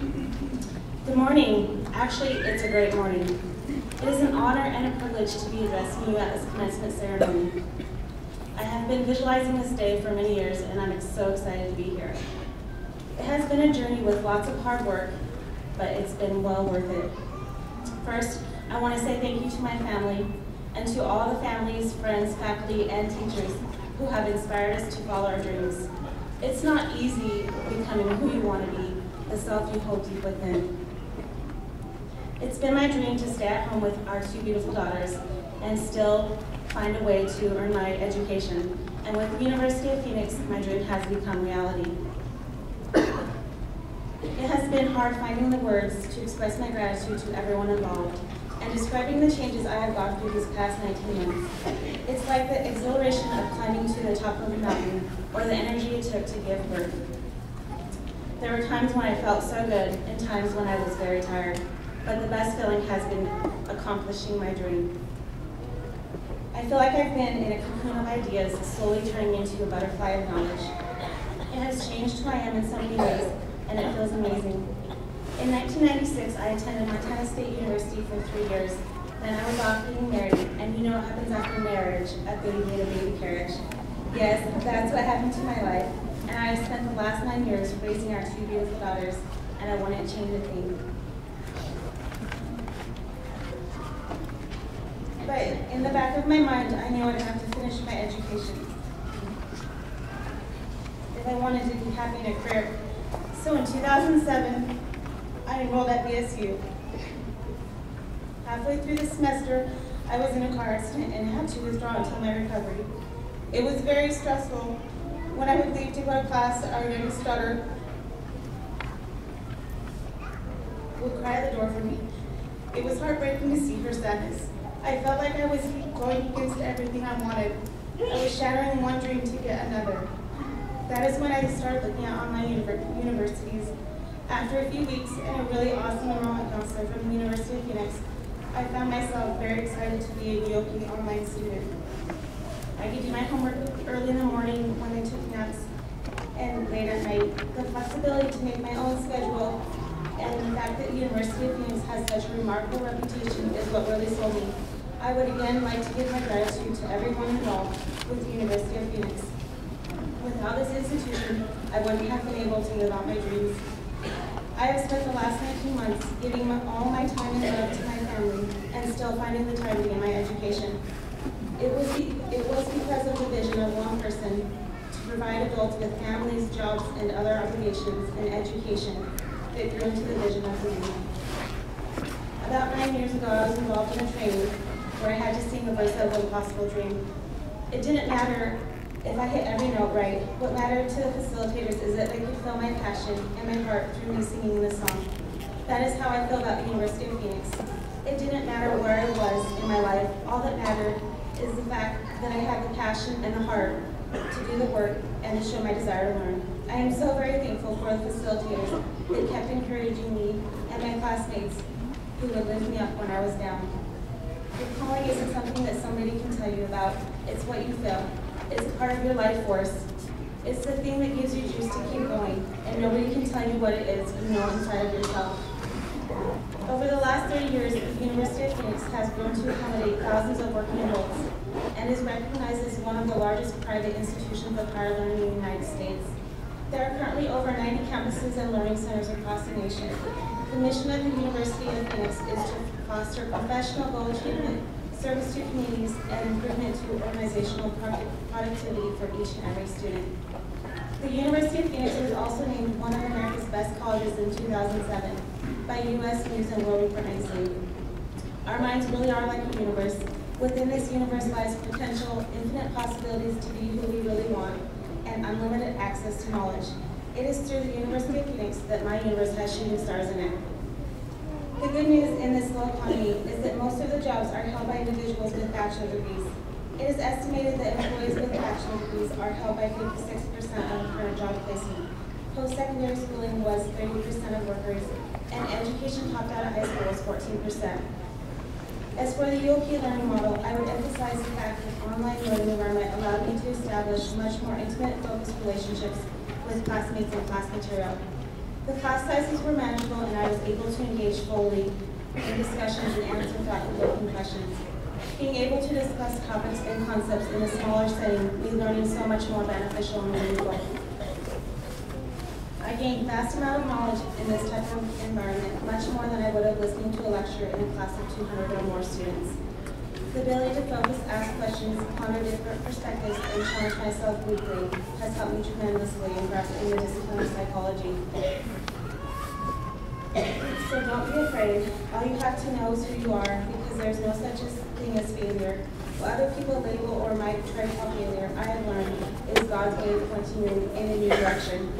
Good morning. Actually, it's a great morning. It is an honor and a privilege to be addressing you at this commencement ceremony. I have been visualizing this day for many years, and I'm so excited to be here. It has been a journey with lots of hard work, but it's been well worth it. First, I want to say thank you to my family and to all the families, friends, faculty, and teachers who have inspired us to follow our dreams. It's not easy becoming who you want to be, the self you hold deep within. It's been my dream to stay at home with our two beautiful daughters and still find a way to earn my education. And with the University of Phoenix, my dream has become reality. It has been hard finding the words to express my gratitude to everyone involved and describing the changes I have gone through these past 19 months. It's like the exhilaration of climbing to the top of a mountain or the energy it took to give birth. There were times when I felt so good and times when I was very tired, but the best feeling has been accomplishing my dream. I feel like I've been in a cocoon of ideas slowly turning into a butterfly of knowledge. It has changed who I am in so many ways, and it feels amazing. In 1996, I attended Montana State University for 3 years. Then I was off getting married, and you know what happens after marriage, a baby and a baby carriage. Yes, that's what happened to my life, and I have spent the last 9 years raising our two beautiful daughters, and I wouldn't change a thing. But in the back of my mind, I knew I'd have to finish my education if I wanted to be happy in a career. So in 2007, I enrolled at BSU. Halfway through the semester, I was in a car accident and had to withdraw until my recovery. It was very stressful. When I would leave to go to class, our youngest daughter would cry at the door for me. It was heartbreaking to see her sadness. I felt like I was going against everything I wanted. I was shattering one dream to get another. That is when I started looking at online universities. After a few weeks and a really awesome enrollment counselor from the University of Phoenix, I found myself very excited to be a UOP online student. I could do my homework early in the morning when I took naps and late at night. The flexibility to make my own schedule and the fact that the University of Phoenix has such a remarkable reputation is what really sold me. I would again like to give my gratitude to everyone involved with the University of Phoenix. Without this institution, I wouldn't have been able to live out my dreams. I have spent the last 19 months giving all my time and love to my family and still finding the time to get my education. It was because of the vision of one person to provide adults with families, jobs, and other obligations and education that grew into the vision of the movie. About 9 years ago, I was involved in a training where I had to sing the verse of Impossible Dream. It didn't matter if I hit every note right. What mattered to the facilitators is that they could feel my passion and my heart through me singing this song. That is how I feel about the University of Phoenix. It didn't matter where I was in my life. All that mattered is the fact that I had the passion and the heart to do the work and to show my desire to learn. I am so very thankful for the facilitators that kept encouraging me and my classmates who would lift me up when I was down. Your calling isn't something that somebody can tell you about. It's what you feel. It's a part of your life force. It's the thing that gives you juice to keep going, and nobody can tell you what it is you know inside of yourself. Over the last 30 years, the University of Phoenix has grown to accommodate thousands of working adults and is recognized as one of the largest private institutions of higher learning in the United States. There are currently over 90 campuses and learning centers across the nation. The mission of the University of Phoenix is to foster professional goal achievement, service to communities, and improvement to organizational productivity for each and every student. The University of Phoenix was also named one of America's best colleges in 2007 by U.S. News and World Report magazine. Our minds really are like a universe. Within this universe lies potential, infinite possibilities to be who we really want, and unlimited access to knowledge. It is through the University of Phoenix that my universe has shooting stars in it. The good news in this slow economy is that most of the jobs are held by individuals with bachelor degrees. It is estimated that employees with bachelor degrees are held by 56% of current job placement. Post-secondary schooling was 30% of workers, and education topped out of high school was 14%. As for the UOP learning model, I would emphasize the fact that online learning environment allowed me to establish much more intimate, focused relationships with classmates and class material. The class sizes were manageable and I was able to engage fully in discussions and answer thought-provoking questions. Being able to discuss topics and concepts in a smaller setting made learning so much more beneficial and meaningful. I gained vast amount of knowledge in this type of environment, much more than I would have listening to a lecture in a class of 200 or more students. The ability to focus, ask questions, ponder different perspectives, and challenge myself weekly has helped me tremendously in grasping the discipline of psychology. So don't be afraid. All you have to know is who you are, because there's no such thing as failure. What other people label or might try to call failure, I have learned, is God's way of pointing you in a new direction.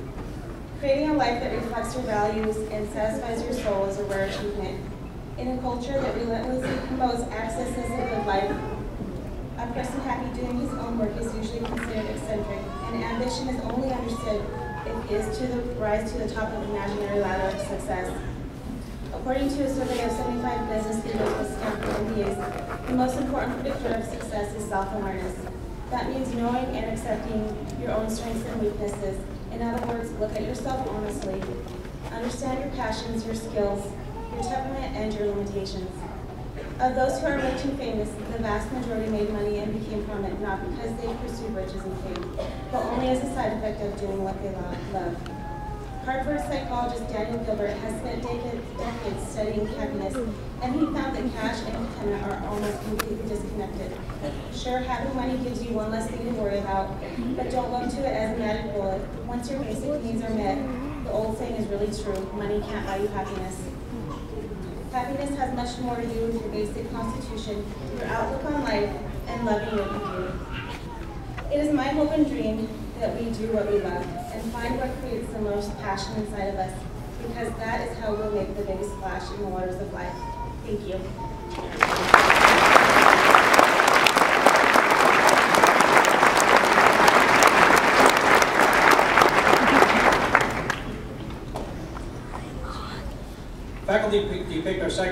Creating a life that reflects your values and satisfies your soul is a rare achievement. In a culture that relentlessly promotes access as a good life, a person happy doing his own work is usually considered eccentric, and ambition is only understood if it is to rise to the top of the imaginary ladder of success. According to a survey of 75 business leaders with Stanford MBAs, the most important predictor of success is self-awareness. That means knowing and accepting your own strengths and weaknesses. In other words, look at yourself honestly. Understand your passions, your skills, your temperament, and your limitations. Of those who are rich and famous, the vast majority made money and became prominent not because they pursued riches and fame, but only as a side effect of doing what they love. Harvard psychologist Daniel Gilbert has spent decades studying happiness, and he found that cash and contentment are almost completely disconnected. Sure, having money gives you one less thing to worry about, but don't look to it as a magic bullet. Once your basic needs are met, the old saying is really true: money can't buy you happiness. Happiness has much more to do with your basic constitution, your outlook on life, and loving what you do. It is my hope and dream that we do what we love and find what creates the most passion inside of us, because that is how we'll make the biggest splash in the waters of life. Thank you. Faculty depict our second